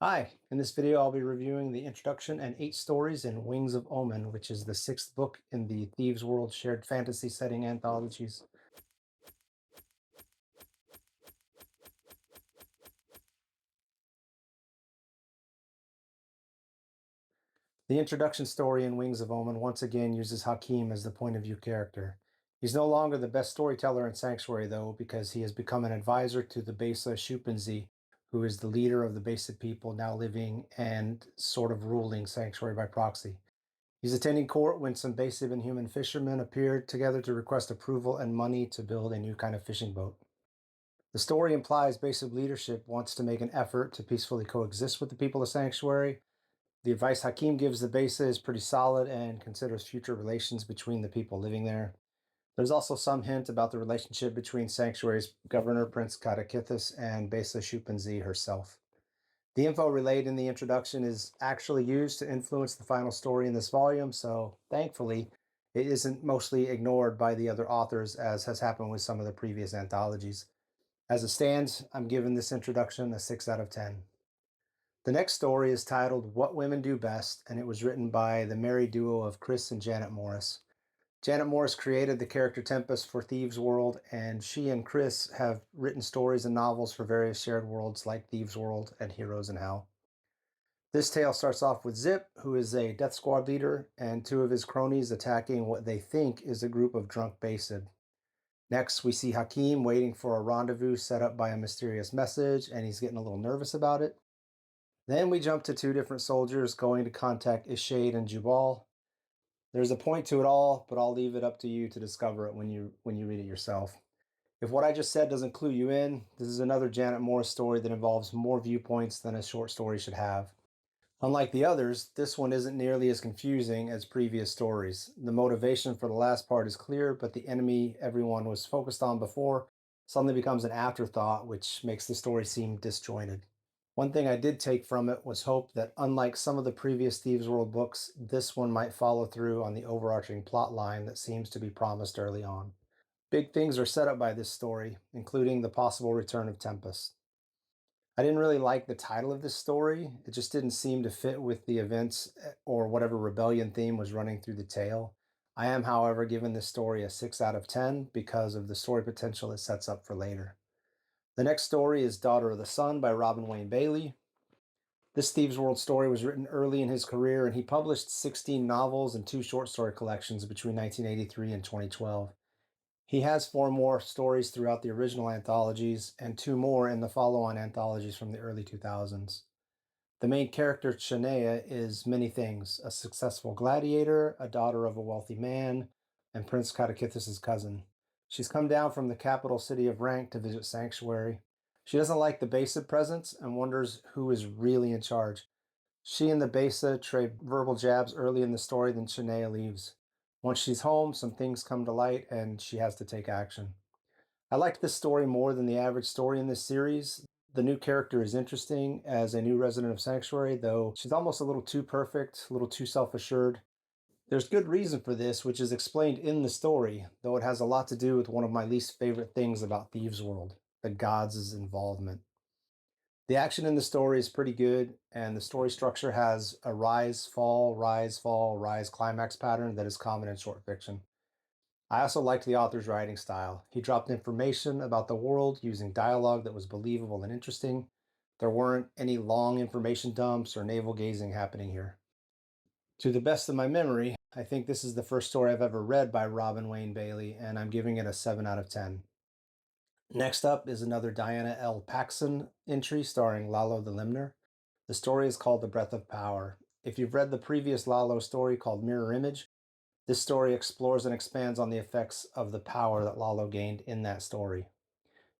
Hi, in this video I'll be reviewing the introduction and 8 stories in Wings of Omen, which is the 6th book in the Thieves World shared fantasy setting anthologies. The introduction story in Wings of Omen once again uses Hakiem as the point of view character. He's no longer the best storyteller in Sanctuary though, because he has become an advisor to the Beysib, who is the leader of the Beysib people now living and sort of ruling Sanctuary by proxy. He's attending court when some Beysib and human fishermen appeared together to request approval and money to build a new kind of fishing boat. The story implies Beysib leadership wants to make an effort to peacefully coexist with the people of Sanctuary. The advice Hakim gives the Beysib is pretty solid and considers future relations between the people living there. There's also some hint about the relationship between Sanctuary's governor, Prince Katakithis, and Beysib herself. The info relayed in the introduction is actually used to influence the final story in this volume, so thankfully, it isn't mostly ignored by the other authors as has happened with some of the previous anthologies. As it stands, I'm giving this introduction a 6 out of 10. The next story is titled What Women Do Best, and it was written by the married duo of Chris and Janet Morris. Janet Morris created the character Tempest for Thieves World, and she and Chris have written stories and novels for various shared worlds like Thieves World and Heroes in Hell. This tale starts off with Zip, who is a death squad leader, and 2 of his cronies attacking what they think is a group of drunk Beysib. Next, we see Hakim waiting for a rendezvous set up by a mysterious message, and he's getting a little nervous about it. Then we jump to 2 different soldiers going to contact Ischade and Jubal. There's a point to it all, but I'll leave it up to you to discover it when you read it yourself. If what I just said doesn't clue you in, this is another Janet Morris story that involves more viewpoints than a short story should have. Unlike the others, this one isn't nearly as confusing as previous stories. The motivation for the last part is clear, but the enemy everyone was focused on before suddenly becomes an afterthought, which makes the story seem disjointed. One thing I did take from it was hope that, unlike some of the previous Thieves World books, this one might follow through on the overarching plot line that seems to be promised early on. Big things are set up by this story, including the possible return of Tempest. I didn't really like the title of this story. It just didn't seem to fit with the events or whatever rebellion theme was running through the tale. I am, however, giving this story a 6 out of 10 because of the story potential it sets up for later. The next story is Daughter of the Sun by Robin Wayne Bailey. This Thieves World story was written early in his career, and he published 16 novels and 2 short story collections between 1983 and 2012. He has 4 more stories throughout the original anthologies and 2 more in the follow-on anthologies from the early 2000s. The main character, Shania, is many things: a successful gladiator, a daughter of a wealthy man, and Prince Katakithis' cousin. She's come down from the capital city of Rank to visit Sanctuary. She doesn't like the Beysib presence and wonders who is really in charge. She and the Beysib trade verbal jabs early in the story, then Shania leaves. Once she's home, some things come to light and she has to take action. I liked this story more than the average story in this series. The new character is interesting as a new resident of Sanctuary, though she's almost a little too perfect, a little too self-assured. There's good reason for this, which is explained in the story, though it has a lot to do with one of my least favorite things about Thieves World, the gods' involvement. The action in the story is pretty good, and the story structure has a rise, fall, rise climax pattern that is common in short fiction. I also liked the author's writing style. He dropped information about the world using dialogue that was believable and interesting. There weren't any long information dumps or navel gazing happening here. To the best of my memory, I think this is the first story I've ever read by Robin Wayne Bailey, and I'm giving it a 7 out of 10. Next up is another Diana L. Paxson entry starring Lalo the Limner. The story is called The Breath of Power. If you've read the previous Lalo story called Mirror Image, this story explores and expands on the effects of the power that Lalo gained in that story.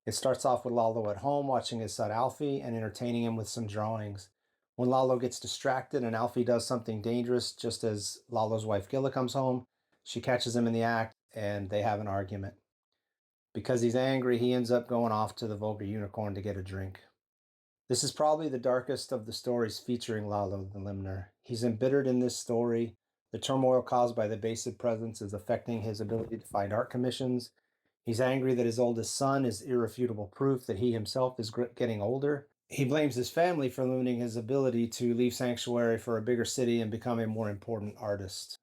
It starts off with Lalo at home watching his son Alfie and entertaining him with some drawings. When Lalo gets distracted and Alfie does something dangerous, just as Lalo's wife Gilla comes home, she catches him in the act and they have an argument. Because he's angry, he ends up going off to the Vulgar Unicorn to get a drink. This is probably the darkest of the stories featuring Lalo the Limner. He's embittered in this story. The turmoil caused by the Beysib presence is affecting his ability to find art commissions. He's angry that his oldest son is irrefutable proof that he himself is getting older, He blames his family for limiting his ability to leave Sanctuary for a bigger city and become a more important artist.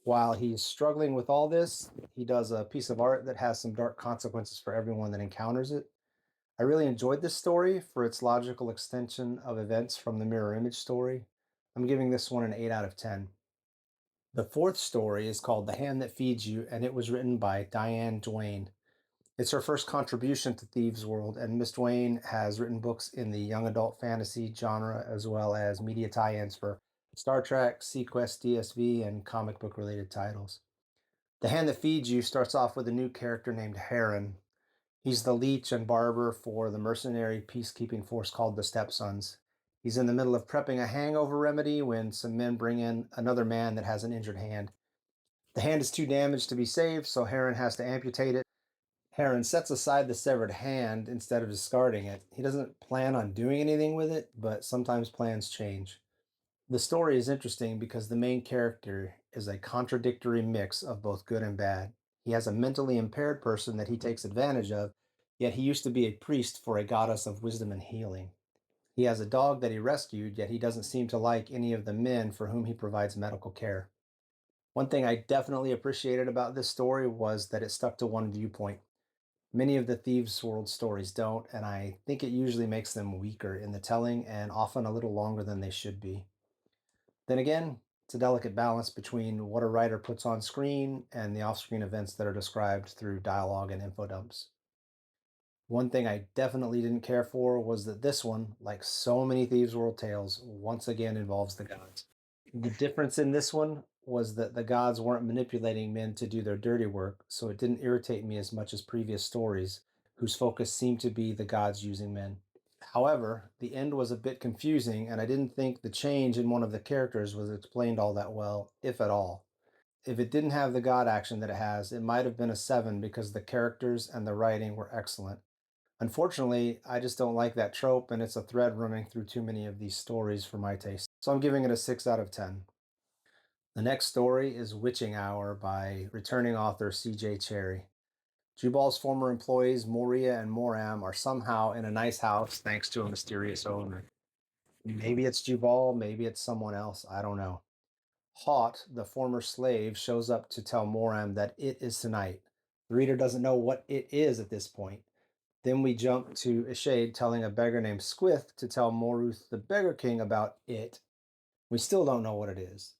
While he's struggling with all this, he does a piece of art that has some dark consequences for everyone that encounters it. I really enjoyed this story for its logical extension of events from the mirror image story. I'm giving this one an 8 out of 10. The fourth story is called The Hand That Feeds You, and it was written by Diane Duane. It's her first contribution to Thieves World, and Miss Duane has written books in the young adult fantasy genre as well as media tie-ins for Star Trek, Sequest, DSV, and comic book related titles. The Hand That Feeds You starts off with a new character named Heron. He's the leech and barber for the mercenary peacekeeping force called the Stepsons. He's in the middle of prepping a hangover remedy when some men bring in another man that has an injured hand. The hand is too damaged to be saved, so Heron has to amputate it. Heron sets aside the severed hand instead of discarding it. He doesn't plan on doing anything with it, but sometimes plans change. The story is interesting because the main character is a contradictory mix of both good and bad. He has a mentally impaired person that he takes advantage of, yet he used to be a priest for a goddess of wisdom and healing. He has a dog that he rescued, yet he doesn't seem to like any of the men for whom he provides medical care. One thing I definitely appreciated about this story was that it stuck to one viewpoint. Many of the Thieves World stories don't, and I think it usually makes them weaker in the telling and often a little longer than they should be. Then again, it's a delicate balance between what a writer puts on screen and the off-screen events that are described through dialogue and info dumps. One thing I definitely didn't care for was that this one, like so many Thieves World tales, once again involves the gods. The difference in this one was that the gods weren't manipulating men to do their dirty work, so it didn't irritate me as much as previous stories, whose focus seemed to be the gods using men. However, the end was a bit confusing, and I didn't think the change in one of the characters was explained all that well, if at all. If it didn't have the god action that it has, it might have been a 7 because the characters and the writing were excellent. Unfortunately, I just don't like that trope, and it's a thread running through too many of these stories for my taste. So I'm giving it a 6 out of 10. The next story is Witching Hour by returning author C.J. Cherry. Jubal's former employees, Moria and Moram, are somehow in a nice house thanks to a mysterious owner. Maybe it's Jubal, maybe it's someone else, I don't know. Haut, the former slave, shows up to tell Moram that it is tonight. The reader doesn't know what it is at this point. Then we jump to Ischade telling a beggar named Squith to tell Moruth the Beggar King about it. We still don't know what it is.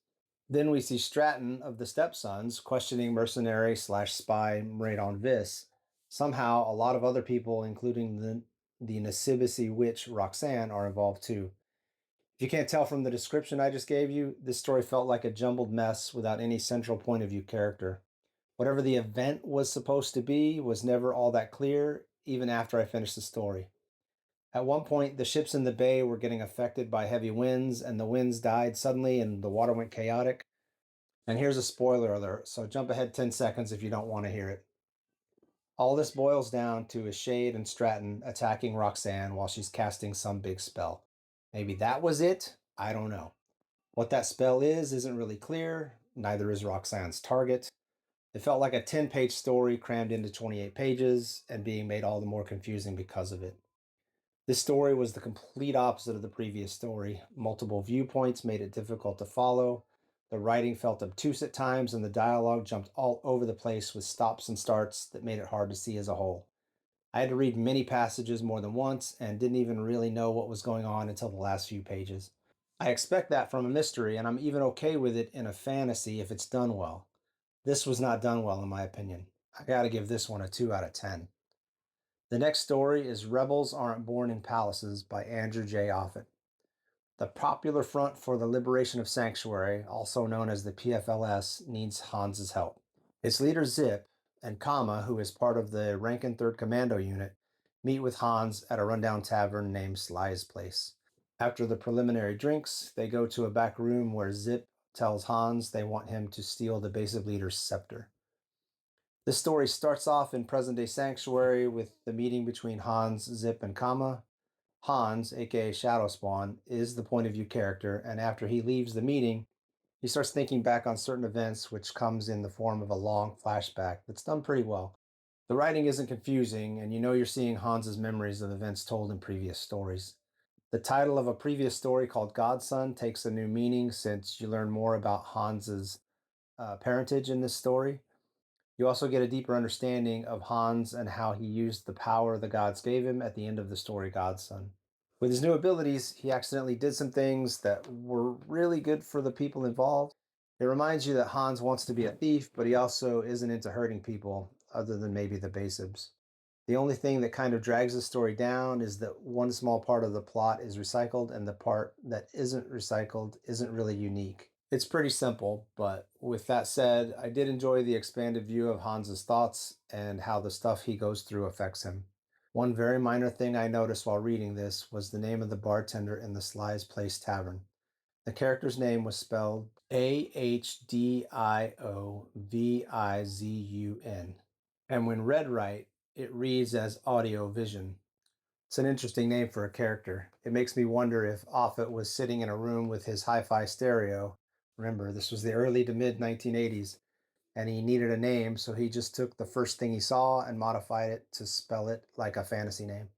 Then we see Stratton of the Stepsons questioning mercenary slash spy Mradon Vis. Somehow, a lot of other people, including the Nasibisi witch Roxanne, are involved too. If you can't tell from the description I just gave you, this story felt like a jumbled mess without any central point of view character. Whatever the event was supposed to be was never all that clear, even after I finished the story. At one point, the ships in the bay were getting affected by heavy winds, and the winds died suddenly and the water went chaotic. And here's a spoiler alert, so jump ahead 10 seconds if you don't want to hear it. All this boils down to Ischade and Stratton attacking Roxanne while she's casting some big spell. Maybe that was it? I don't know. What that spell is isn't really clear, neither is Roxanne's target. It felt like a 10-page story crammed into 28 pages and being made all the more confusing because of it. This story was the complete opposite of the previous story. Multiple viewpoints made it difficult to follow. The writing felt obtuse at times, and the dialogue jumped all over the place with stops and starts that made it hard to see as a whole. I had to read many passages more than once and didn't even really know what was going on until the last few pages. I expect that from a mystery, and I'm even okay with it in a fantasy if it's done well. This was not done well, in my opinion. I gotta give this one a 2 out of 10. The next story is Rebels Aren't Born in Palaces by Andrew J. Offit. The Popular Front for the Liberation of Sanctuary, also known as the PFLS, needs Hans's help. Its leader Zip and Kama, who is part of the Rankin 3rd Commando Unit, meet with Hans at a rundown tavern named Sly's Place. After the preliminary drinks, they go to a back room where Zip tells Hans they want him to steal the Beysib leader's scepter. This story starts off in present-day Sanctuary with the meeting between Hans, Zip, and Kama. Hans, aka Shadowspawn, is the point of view character, and after he leaves the meeting, he starts thinking back on certain events, which comes in the form of a long flashback that's done pretty well. The writing isn't confusing, and you know you're seeing Hans's memories of events told in previous stories. The title of a previous story called Godson takes a new meaning since you learn more about Hans's parentage in this story. You also get a deeper understanding of Hans and how he used the power the gods gave him at the end of the story Godson. With his new abilities, he accidentally did some things that were really good for the people involved. It reminds you that Hans wants to be a thief, but he also isn't into hurting people, other than maybe the Beysibs. The only thing that kind of drags the story down is that one small part of the plot is recycled, and the part that isn't recycled isn't really unique. It's pretty simple, but with that said, I did enjoy the expanded view of Hans's thoughts and how the stuff he goes through affects him. One very minor thing I noticed while reading this was the name of the bartender in the Sly's Place Tavern. The character's name was spelled Ahdiovizun, and when read right, it reads as Audio Vision. It's an interesting name for a character. It makes me wonder if Offit was sitting in a room with his hi-fi stereo. Remember, this was the early to mid 1980s, and he needed a name, so he just took the first thing he saw and modified it to spell it like a fantasy name.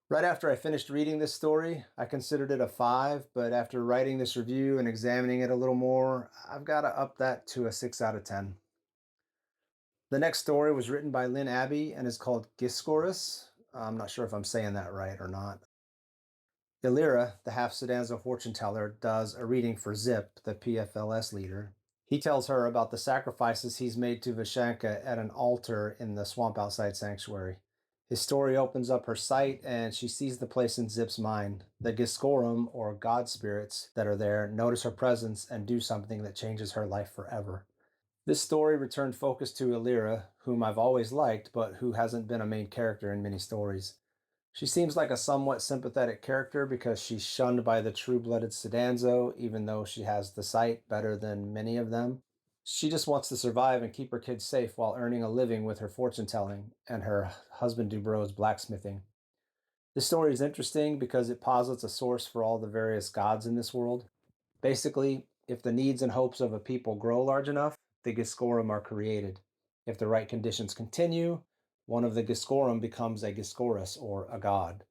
Right after I finished reading this story, I considered it a 5, but after writing this review and examining it a little more, I've got to up that to a 6 out of 10. The next story was written by Lynn Abbey and is called Gyskouras. I'm not sure if I'm saying that right or not. Illyra, the half-Sedanzo fortune teller, does a reading for Zip, the PFLS leader. He tells her about the sacrifices he's made to Vishanka at an altar in the swamp outside Sanctuary. His story opens up her sight, and she sees the place in Zip's mind. The Gyskouras, or god spirits, that are there notice her presence and do something that changes her life forever. This story returned focus to Illyra, whom I've always liked, but who hasn't been a main character in many stories. She seems like a somewhat sympathetic character because she's shunned by the true-blooded Sedanzo, even though she has the sight better than many of them. She just wants to survive and keep her kids safe while earning a living with her fortune-telling and her husband Dubrov's blacksmithing. This story is interesting because it posits a source for all the various gods in this world. Basically, if the needs and hopes of a people grow large enough, the Gyskouras are created. If the right conditions continue, one of the Gyskouras becomes a Gyskouras, or a god.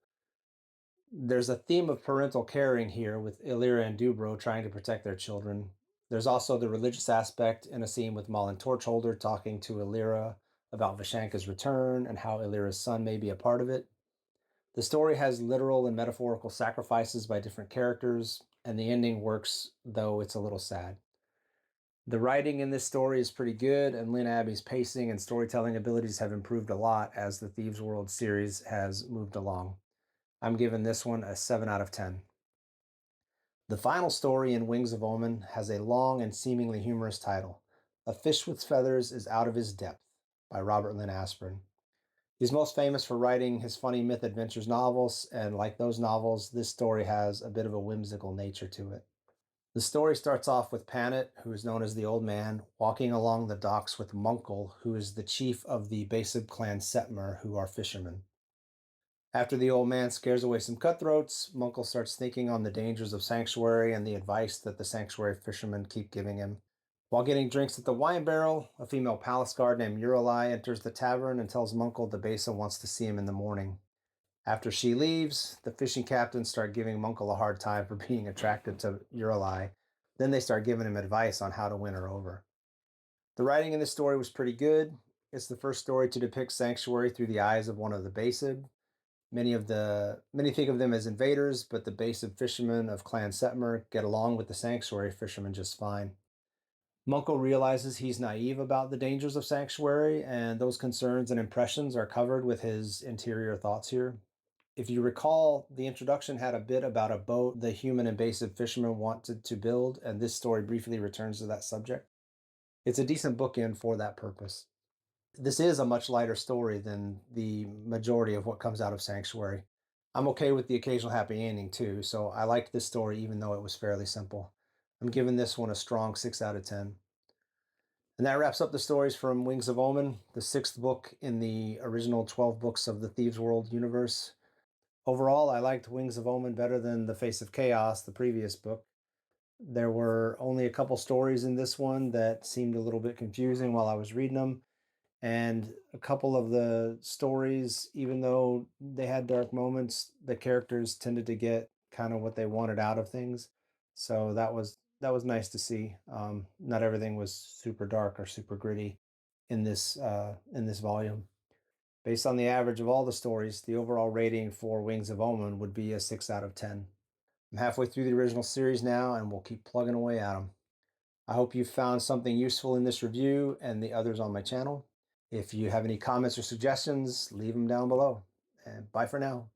There's a theme of parental caring here with Illyra and Dubro trying to protect their children. There's also the religious aspect in a scene with Malin Torchholder talking to Illyra about Vishanka's return and how Illyra's son may be a part of it. The story has literal and metaphorical sacrifices by different characters, and the ending works, though it's a little sad. The writing in this story is pretty good, and Lynn Abbey's pacing and storytelling abilities have improved a lot as the Thieves World series has moved along. I'm giving this one a 7 out of 10. The final story in Wings of Omen has a long and seemingly humorous title. A Fish with Feathers is Out of His Depth by Robert Lynn Asprin. He's most famous for writing his funny myth adventures novels, and like those novels, this story has a bit of a whimsical nature to it. The story starts off with Panet, who is known as the Old Man, walking along the docks with Munkle, who is the chief of the Beysib clan Setmer, who are fishermen. After the Old Man scares away some cutthroats, Munkle starts thinking on the dangers of Sanctuary and the advice that the Sanctuary fishermen keep giving him. While getting drinks at the wine barrel, a female palace guard named Uralai enters the tavern and tells Munkle the Besa wants to see him in the morning. After she leaves, the fishing captains start giving Munkle a hard time for being attracted to Uralai. Then they start giving him advice on how to win her over. The writing in this story was pretty good. It's the first story to depict Sanctuary through the eyes of one of the Beysib. Many think of them as invaders, but the Beysib fishermen of Clan Setmer get along with the Sanctuary fishermen just fine. Munkle realizes he's naive about the dangers of Sanctuary, and those concerns and impressions are covered with his interior thoughts here. If you recall, the introduction had a bit about a boat the human and Beysib fishermen wanted to build, and this story briefly returns to that subject. It's a decent bookend for that purpose. This is a much lighter story than the majority of what comes out of Sanctuary. I'm okay with the occasional happy ending too, so I liked this story even though it was fairly simple. I'm giving this one a strong 6 out of 10. And that wraps up the stories from Wings of Omen, the 6th book in the original 12 books of the Thieves World universe. Overall, I liked Wings of Omen better than The Face of Chaos, the previous book. There were only a couple stories in this one that seemed a little bit confusing while I was reading them, And a couple of the stories, even though they had dark moments, the characters tended to get kind of what they wanted out of things. So that was nice to see. Not everything was super dark or super gritty in this volume. Based on the average of all the stories, the overall rating for Wings of Omen would be a 6 out of 10. I'm halfway through the original series now, and we'll keep plugging away at them. I hope you found something useful in this review and the others on my channel. If you have any comments or suggestions, leave them down below. And bye for now.